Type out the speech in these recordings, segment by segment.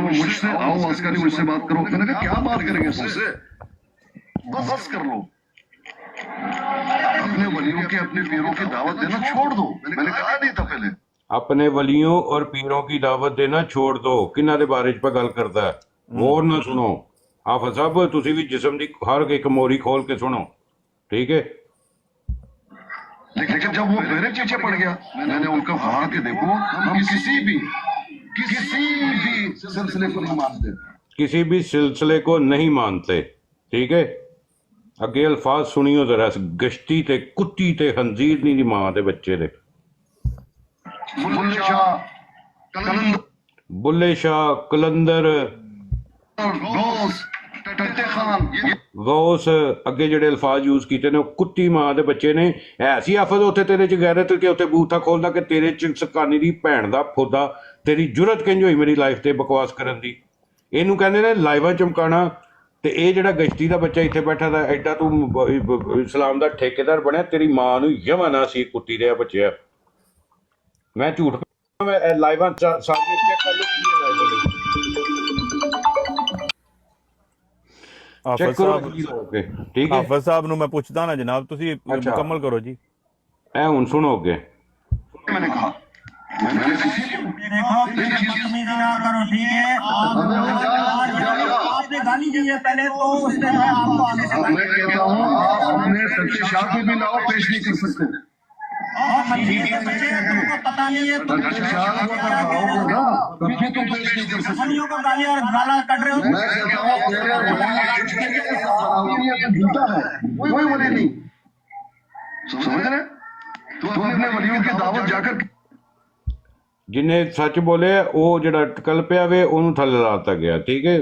मुझसे आओ अस्करी मुझसे बात करो। मैंने कहा क्या बात करेंगे तुमसे, बस कर लो। अपने वलियों के अपने पीरों की दावत देना छोड़ दो। मैंने कहा नहीं था पहले। अपने वलियों और पीरों की दावत देना छोड़ दो। किन्ना दे बारे च गल करता है, गौर ना सुनो। हाफिज साहब तुसी भी जिस्म दी हर एक मोरी खोल के सुनो, ठीक है। लेकिन जब वो मेरे पीछे पड़ गया, मैंने उनको कहा कि देखो हम किसी भी सिलसिले को नहीं मानते, किसी भी सिलसिले को नहीं मानते, ठीक है। अगे अल्फाज सुनियो जरा, गश्ती ते कुत्ती ते खंजीर नी दी मां दे बच्चे दे। बुल्ले शाह कलंदर गौस, अगे जेडे अल्फाज यूज किए ने कुत्ती मां दे बच्चे ने। ऐसी आफत उत्थे तेरे च गैरत कि उत्थे बूथा खोलदा कि तेरे च सकानी दी भैन दा फुदा, तेरी जुरत किंज होई मेरी लाइफ ते बकवास करन दी। इनू कहंदे ने लाइवां चमकाना। ते ये जेड़ा गश्ती दा बच्चा इत्थे बैठा था, एडा तू इस्लाम दा ठेकेदार बनया, तेरी मां नू यमा ना सी कुत्ती दे बच्चे। मैं झूठ मैं लाइवां सारी चेक कर लो। हाफिज साहब ठीक है। हाफिज साहब नू मैं पूछदा ना जनाब, तुसी मुकम्मल करो जी। ए हुन सुनो अगे। मैंने कहा मैंने देखो बदतमीजी ना करो, ठीक है। आपने गाली दी है पहले, तो उसने आपको आने से मैं कहता हूँ आप अपने सच्चे शादी भी लाओ, पेश नहीं कर सकते। बच्चे तुमको पता नहीं है, तुम सच्चे शादी को लाओगे ना, तभी तुम पेश नहीं कर सकते। वलियों को गाली और गाला कट रहे हो। मैं कहता हूँ तेरे झूठा है, कोई वली नहीं। समझ रहे? तुम अपने वलियों की दावत जाकर जिन्हें सच बोले वो जड़ा टकल पिया वे ओनू थले लाता गया, ठीक है।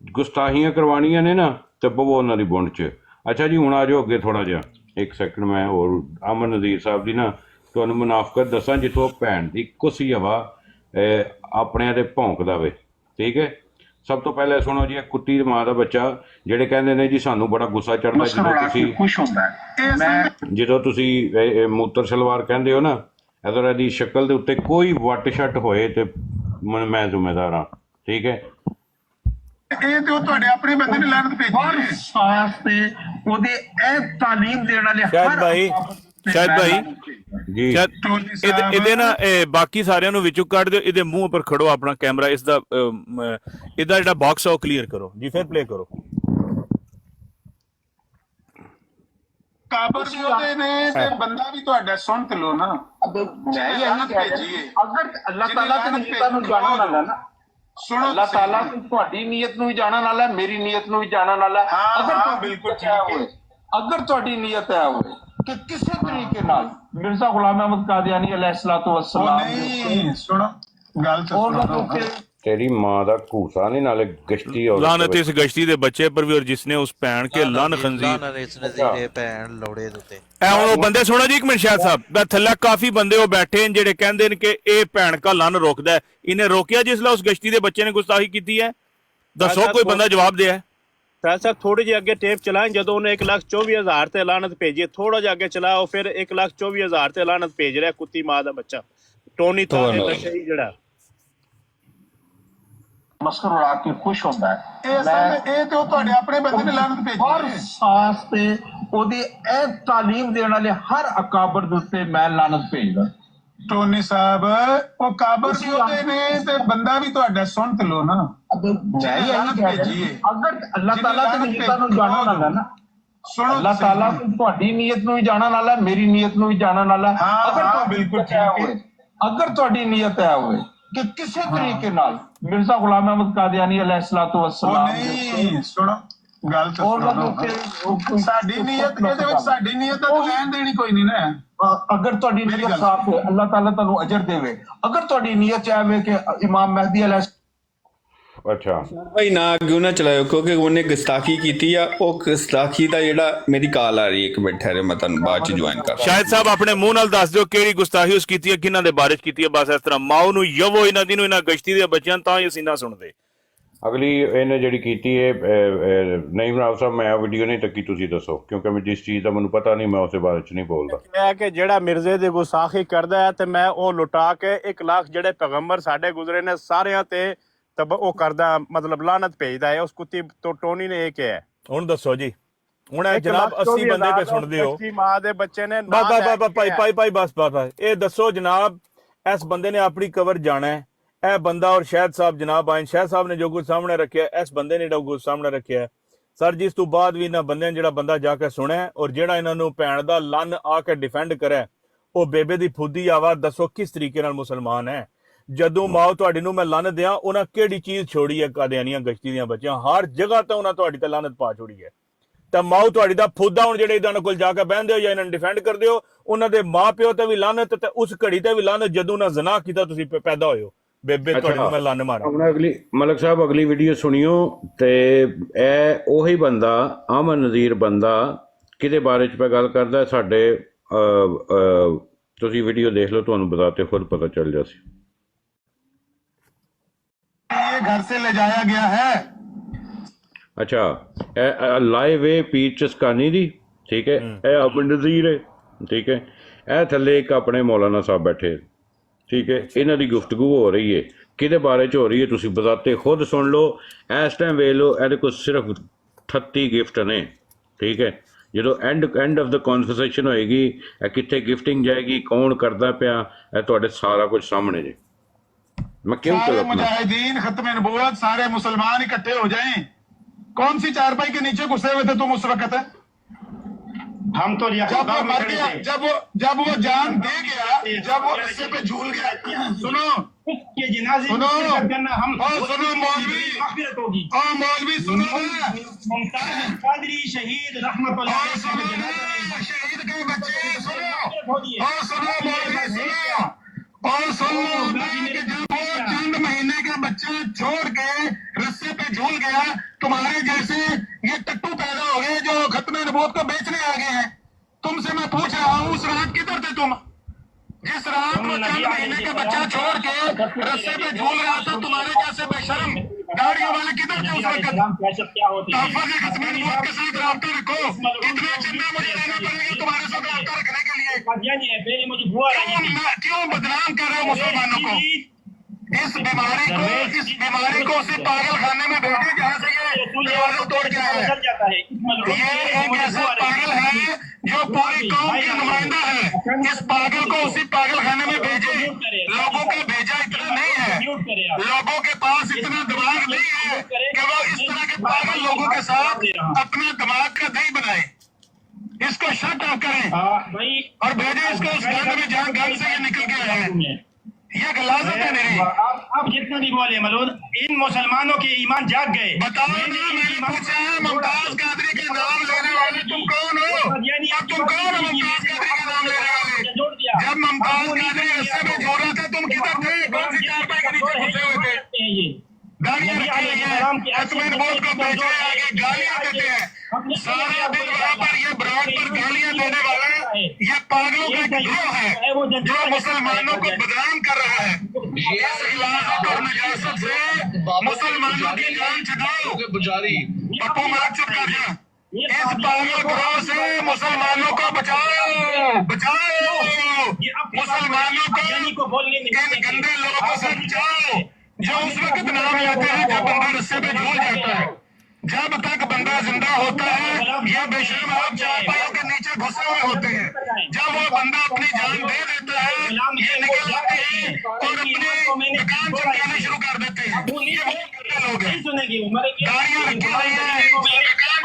गुस्ताहियां करवानियां ने ना तो पवो उन्हां दी बुंड च। अच्छा जी हुण आ जाओ अगे थोड़ा जिहा, एक सेकंड मैं और अमन नज़ीर साहब दी ना तुहानू मुनाफकत दसां जित्थों भैन दी कुसी हवा अपने ते भौंकदा वे, ठीक है। सब तो पहले सुनो जी, कुत्ती मां दा बच्चा जेड़े कहंदे ने जी सानू बड़ा गुस्सा चढ़दा ਜਦੋਂ ਤੁਸੀਂ मूत्र सलवार कहंदे हो ना, अगर ਇਹਦੀ शक्ल ਦੇ ਉੱਤੇ कोई वट शट होए ते मैं जिम्मेदार हाँ, ठीक है। ਇਹ ਤੇ ਉਹ ਤੁਹਾਡੇ ਆਪਣੇ ਬੰਦੇ ਨੇ ਲਾਨਤ ਭੇਜੀ हर सास ते ओदे ए तालीम देने वाले शायद भाई जी शायद ਇਹਦੇ ਨਾ ਬਾਕੀ ਸਾਰਿਆਂ ਨੂੰ ਵਿੱਚੋਂ ਕੱਢ ਦਿਓ, ਇਹਦੇ ਮੂੰਹ ਉੱਪਰ ਖੜੋ ਆਪਣਾ ਕੈਮਰਾ, ਇਸ ਦਾ ਇਹਦਾ ਜਿਹੜਾ ਬਾਕਸ ਆ ਉਹ ਕਲੀਅਰ ਕਰੋ ਜੀ, ਫਿਰ ਪਲੇ ਕਰੋ। ਕਾਬਰ ਵੀ ਉਹਦੇ ਨੇ ਤੇ ਬੰਦਾ ਵੀ ਤੁਹਾਡਾ ਸੁਣ ਤੇ ਲੋ ਨਾ। मैं यही भेजिए, अगर अल्लाह ताला ते नीयत नूं जानन वाला ना, सुनो अल्लाह ताला ਤੁਹਾਡੀ ਨੀयत नूं भी जानन वाला, मेरी नीयत नूं भी जानन वाला। अगर बिल्कुल अगर ਤੁਹਾਡੀ ਨੀयत है होए कि किसी तरीके नाल मिर्जा गुलाम अहमद कादियानी अलैहिस्सलातु वस्सलाम नहीं सुनो गल तो सुनो। तेरी मां दा घूसा नहीं नाले गश्ती और लानत इस गश्ती दे बच्चे पर भी, और जिसने उस भैन के लन खंजीर ਉਹ ਬੰਦੇ ਸੁਣੋ ਜੀ ਇੱਕ ਮਿੰਟ ਸ਼ਾਹ ਸਾਹਿਬ, ਥੱਲੇ ਕਾਫੀ ਬੰਦੇ ਉਹ ਬੈਠੇ ਨੇ ਜਿਹੜੇ ਕਹਿੰਦੇ ਨੇ ਕਿ ਇਹ ਭੈਣ ਕਾ ਲਨ ਰੋਕਦਾ ਹੈ। ਇਹਨੇ ਰੋਕਿਆ ਜਿਸਲਾ ਉਸ ਗਸ਼ਤੀ ਦੇ ਬੱਚੇ ਨੇ ਗੁਸਤਾਖੀ ਕੀਤੀ ਹੈ? ਦੱਸੋ ਕੋਈ ਬੰਦਾ ਜਵਾਬ ਦੇ। ਫੈਸਲ ਸਾਹਿਬ ਥੋੜੇ ਜਿਹੇ ਅੱਗੇ ਟੇਪ ਚਲਾएं, ਜਦੋਂ ਉਹਨੇ 1,24,000 ਤੇ ਲਾਨਤ ਭੇਜੀ, ਥੋੜਾ ਜਿਹਾ ਅੱਗੇ ਚਲਾਓ, ਫਿਰ 1,24,000 ਤੇ ਲਾਨਤ ਭੇਜ ਰਿਹਾ ਕੁੱਤੀ ਮਾਂ ਦਾ ਬੱਚਾ ਟੋਨੀ ਤਾਂ ਨਸ਼ਈ ਜਿਹੜਾ मस्कर उड़ा के खुश होता है। ਇਹ ਤੇ ਉਹ ਤੁਹਾਡੇ ਆਪਣੇ ਬੰਦੇ ਨੇ ਲਾਨਤ हर ਭੇਜੀ। सास ते ओदे ए तालीम देने वाले हर अकाबर दे उत्ते मैं लानत भेजदा। ਟੋਨੀ ਸਾਹਿਬ ਉਹ ਕਾਬਰ ਵੀ ਉਹਦੇ ਨੇ ਤੇ ਬੰਦਾ ਵੀ ਤੁਹਾਡਾ ਸੁਣ ਤੇ ਲੋ ਨਾ। मैं यही भेजिए, अगर अल्लाह ताला ते नीयत नूं जानन वाला ना, सुनो अल्लाह ताला ਤੁਹਾਡੀ ਨੀयत नूं भी जानन वाला, मेरी नीयत नूं भी जानन वाला। हाँ, बिल्कुल ठीक है। अगर ਤੁਹਾਡੀ नीयत है होए कि किसी तरीके नाल मिर्जा गुलाम अहमद कादियानी अलैहिस्सलातु वस्सलाम नहीं सुनो गल तो सुनो। ਸਾਡੀ ਨੀयत ਇਹਦੇ ਵਿੱਚ ਸਾਡੀ ਨੀयत ਤਾਂ ਲੈਣ ਦੇਣੀ ਕੋਈ ਨਹੀਂ ਨਾ। अगर ਤੁਹਾਡੀ ਨੀयत साफ है, अल्लाह ताला ਤੁਹਾਨੂੰ अजर देवे। अगर ਤੁਹਾਡੀ ਨੀयत चाहे कि इमाम मेहदी अलैहि अच्छा भाई ना क्यों ना चलाओ, क्योंकि उन्हें गुस्ताखी की थी या वो गुस्ताखी का जेड़ा मेरी कॉल आ रही है, एक मिनट ठहरे मैं तुहानू बाद च ज्वाइन कर। ਸ਼ਾਹਿਦ ਸਾਹਿਬ ਆਪਣੇ ਮੂੰਹ ਨਾਲ ਦੱਸ ਦਿਓ ਕਿਹੜੀ ਗੁਸਤਾਖੀ ਉਸ ਕੀਤੀ ਹੈ, ਕਿਹਨਾਂ ਦੇ ਬਾਰੇ ਚ ਕੀਤੀ ਹੈ। ਬਸ ਇਸ ਤਰ੍ਹਾਂ ਮਾਓ ਨੂੰ ਯਵੋ ਇਹਨਾਂ ਦੀ ਨੂੰ ਇਹਨਾਂ ਗਸ਼ਤੀ ਦੇ ਬੱਚਿਆਂ ਤਾਂ ਹੀ ਅਸੀਂ ਨਾ ਸੁਣਦੇ। अगली इन्हें जी की नहीं बनाओ साहब, मैं वीडियो नहीं तकी, तुसी दसो क्योंकि मैं जिस चीज़ का मैं पता नहीं, मैं उस बारे च नहीं बोलता। ਇਹ ਕਿ ਜਿਹੜਾ ਮਿਰਜ਼ੇ ਦੀ ਗੁਸਾਖੀ ਕਰਦਾ ਹੈ ਤੇ ਮੈਂ ਉਹ ਲੁਟਾ ਕੇ 1 ਲੱਖ ਜਿਹੜੇ ਪੈਗੰਬਰ ਸਾਡੇ ਗੁਜ਼ਰੇ ਨੇ ਸਾਰਿਆਂ ਤੇ ਤਾਂ ਉਹ ਕਰਦਾ ਮਤਲਬ ਲਾਨਤ ਭੇਜਦਾ ਹੈ। ਉਸ ਕੁੱਤੀ ਤੋਂ ਟੋਨੀ ਨੇ ਇਹ ਕਿਹਾ ਹੈ। ਹੁਣ ਦੱਸੋ ਜੀ, ਹੁਣ ਇਹ ਜਨਾਬ 80 ਬੰਦੇ ਪੇ ਸੁਣਦੇ ਹੋ, ਗਸ਼ਤੀ ਮਾਂ ਦੇ ਬੱਚੇ ਨੇ ਭਾਈ ਬਸ ਇਹ ਦੱਸੋ ਜਨਾਬ, ਇਸ ਬੰਦੇ ਨੇ ਆਪਣੀ ਕਵਰ ਜਾਣਾ ਹੈ, ਇਹ ਬੰਦਾ ਔਰ ਸ਼ਾਹਿਦ ਸਾਹਿਬ ਜਨਾਬ ਆਏ, ਸ਼ਾਹਿਦ ਸਾਹਿਬ ਨੇ ਜੋ ਕੁਝ ਸਾਹਮਣੇ ਰੱਖਿਆ, ਇਸ ਬੰਦੇ ਨੇ ਜੋ ਕੁਝ ਸਾਹਮਣੇ ਰੱਖਿਆ ਸਰ ਜੀ, ਇਸ ਤੋਂ ਬਾਅਦ ਵੀ ਇਹਨਾਂ ਬੰਦਿਆਂ ਨੇ ਜਿਹੜਾ ਬੰਦਾ ਜਾ ਕੇ ਸੁਣਿਆ ਔਰ ਜਿਹੜਾ ਇਹਨਾਂ ਨੂੰ ਭੈਣ ਦਾ ਲੰਨ ਆ ਕੇ ਡਿਫੈਂਡ ਕਰੇ, ਉਹ ਬੇਬੇ ਦੀ ਫੁੱਦੀ ਆਵਾਜ਼ ਦੱਸੋ ਕਿਸ ਤਰੀਕੇ ਨਾਲ ਮੁਸਲਮਾਨ ਹੈ। ਜਦੋਂ ਮਾਓ ਤੁਹਾਡੀ ਨੂੰ ਮੈਂ ਲੰਨ ਦਿਆਂ, ਉਹਨਾਂ ਕਿਹੜੀ ਚੀਜ਼ ਛੋੜੀ ਹੈ? ਕਾਦੀਆਨੀਆਂ ਗਸ਼ਤੀ ਦੀਆਂ ਬੱਚੀਆਂ ਹਰ ਜਗ੍ਹਾ ਤੇ ਉਹਨਾਂ ਤੁਹਾਡੀ ਤੇ ਲਾਨਤ ਪਾ ਛੋੜੀ ਹੈ। ਤਾਂ ਮਾਓ ਤੁਹਾਡੀ ਦਾ ਫੁੱਦਾ ਹੁਣ ਜਿਹੜੇ ਇਹਨਾਂ ਕੋਲ ਜਾ ਕੇ ਬਹਿੰਦੇ ਹੋ ਜਾਂ ਇਹਨਾਂ ਨੂੰ ਡਿਫੈਂਡ ਕਰਦੇ ਹੋ, ਉਹਨਾਂ ਦੇ ਮਾਂ ਪਿਓ ਤੇ ਵੀ ਲਾਨਤ ਤੇ ਉਸ ਘੜੀ ਤੇ ਵੀ ਲਾਨਤ ਜਦੋਂ ਨਾ ਜ਼ਨਾ ਕੀਤਾ ਤੁਸੀਂ ਪੈਦਾ ਹੋਏ ਹੋ। ਬੇਬੇ ਤੁਹਾਡੀ ਨੂੰ ਮੈਂ ਲੰਨ ਮਾਰਾਂ। ਹੁਣ ਅਗਲੀ ਮਲਕ ਸਾਹਿਬ ਅਗਲੀ ਵੀਡੀਓ ਸੁਣਿਓ ਤੇ ਇਹ ਉਹੀ ਬੰਦਾ ਅਮਨ ਨਜ਼ੀਰ ਬੰਦਾ ਕਿਹਦੇ ਬਾਰੇ ਚ ਗੱਲ ਕਰਦਾ ਸਾਡੇ ਤੁਸੀਂ ਵੀਡੀਓ ਦੇਖ ਲਓ, ਤੁਹਾਨੂੰ ਬਤਾਤੇ ਖੁਦ पता चल जाए। ये घर से ले जाया गया है। अच्छा लाइव है पीर चस्कानी दी, ठीक है, ਇਹ ਅਮਨ ਨਜ਼ੀਰ ਹੈ, ਠੀਕ ਹੈ, ਇਹ ਥੱਲੇ ਇੱਕ ਆਪਣੇ ਮੌਲਾਨਾ ਸਾਹਿਬ ਬੈਠੇ, ਠੀਕ ਹੈ, ਇਹਨਾਂ ਦੀ ਗੁਫ਼ਤਗੂ ਹੋ ਰਹੀ ਹੈ, ਕਿਹਦੇ ਬਾਰੇ ਚ ਹੋ ਰਹੀ ਹੈ ਤੁਸੀਂ ਬਜ਼ਾਤੇ ਖੁਦ ਸੁਣ ਲਓ। ਇਸ ਟਾਈਮ ਵੇਖ ਲਓ, ਇਹਦੇ ਕੋਲ ਸਿਰਫ 38 ਗਿਫਟ ਨੇ, ਠੀਕ ਹੈ। ਜਦੋਂ ਐਂਡ ਆਫ ਦਾ ਕਨਵਰਸੇਸ਼ਨ ਹੋਏਗੀ, ਇਹ ਕਿੱਥੇ ਗਿਫਟਿੰਗ ਜਾਏਗੀ, ਕੌਣ ਕਰਦਾ ਪਿਆ, ਇਹ ਤੁਹਾਡੇ ਸਾਰਾ ਕੁਝ ਸਾਹਮਣੇ ਜੇ। मैं क्यों सारे मुजाहिदीन खत्म नबूवत सारे मुसलमान इकट्ठे हो जाएं। कौन सी चारपाई के नीचे घुसे हुए थे तुम उस वक्त? हम तो जब वो मर गया, जब वो जान दे गया, जब वो रस्से पे झूल गया, सुनो के जनाजे सुनो हम सुनो मौलवी मग़फ़िरत होगी। मौलवी सुनो मुमताज़ कादरी शहीद रहमतुल्लाह शहीद के बच्चे सुनो सुनो मौलवी सुनो और सुनो कि जब वो चंद महीने का बच्चा छोड़ के रस्से पे झूल गया, तुम्हारे जैसे ये टट्टू पैदा हो गए जो खत्म नबूवत को बेचने आ गए हैं। तुमसे मैं पूछ रहा हूँ, उस रात किधर थे तुम? जिस रात वो चंद महीने का बच्चा छोड़ के रस्से पे झूल रहा था, तुम्हारे जैसे बेशरम गाड़ियों वाले किधर थे उस वक्त? तहफ़्फ़ुज़ खत्म नबूवत के साथ राब्ता रखो। इतना चंदा मुझे देना पड़ेगा तुम्हारे साथ राब्ता रखने के लिए। क्यों बदनाम कर रहे हो मुसलमानों को? इस बीमारी को उसी पागल खाने में भेजे जहाँ से ये दरवाजा तोड़ के आया है। ये एक ऐसा पागल है जो पूरी कौम का नुमाइंदा है। इस पागल को उसी पागल खाने में भेजे। लोगों का भेजा इतना नहीं है, लोगों के पास इतना दिमाग नहीं है कि वो इस तरह के पागल लोगों के साथ अपना दिमाग का दही बनाए। इसको शट ऑफ करें और भेजे इसको उस गंद में जहाँ गंद से ये निकल के आया है। ये गलाजत है मेरी। आप जितना भी बोले मलूद, इन मुसलमानों के ईमान जाग गए। बताओ ना, मैंने पूछा है मुमताज कादरी के नाम लेने वाले तुम कौन हो? अब तुम कौन हो मुमताज कादरी के नाम लेने वाले? जब मुमताज कादरी रस्से में झूल रहा था तुम किधर थे? कौन सी चारपाई के नीचे घुसे हुए थे? गालियां रखी हुई है, अतमिन बोल को बेचे आगे गालियां देते हैं। सारा दिन वहाँ पर ये ब्रांड पर गालियां देने वाला ये पागलों का गिरोह है जो मुसलमानों को बदनाम कर रहा है। इस गिलासत और नजासत से मुसलमानों की जान छुड़ाओ। पप्पू मार चुप कर जा। इस पागल गिरोह से मुसलमानों को बचाओ, बचाओ मुसलमानों को, इन गंदे लोगों से बचाओ जो उस वक्त नाम लेते हैं जब बंदा रस्से पे झूल जाता है। जब तक बंदा जिंदा होता है ये बेशर्म आप चारपाइयों के नीचे घुसे हुए होते हैं। जब वो बंदा अपनी जान दे देता है ये निकल आते हैं और अपने दुकान चमकाना शुरू कर देते हैं। ये बहुत गंदे लोग हैं, गाड़ियां रखी हुई है, दुकान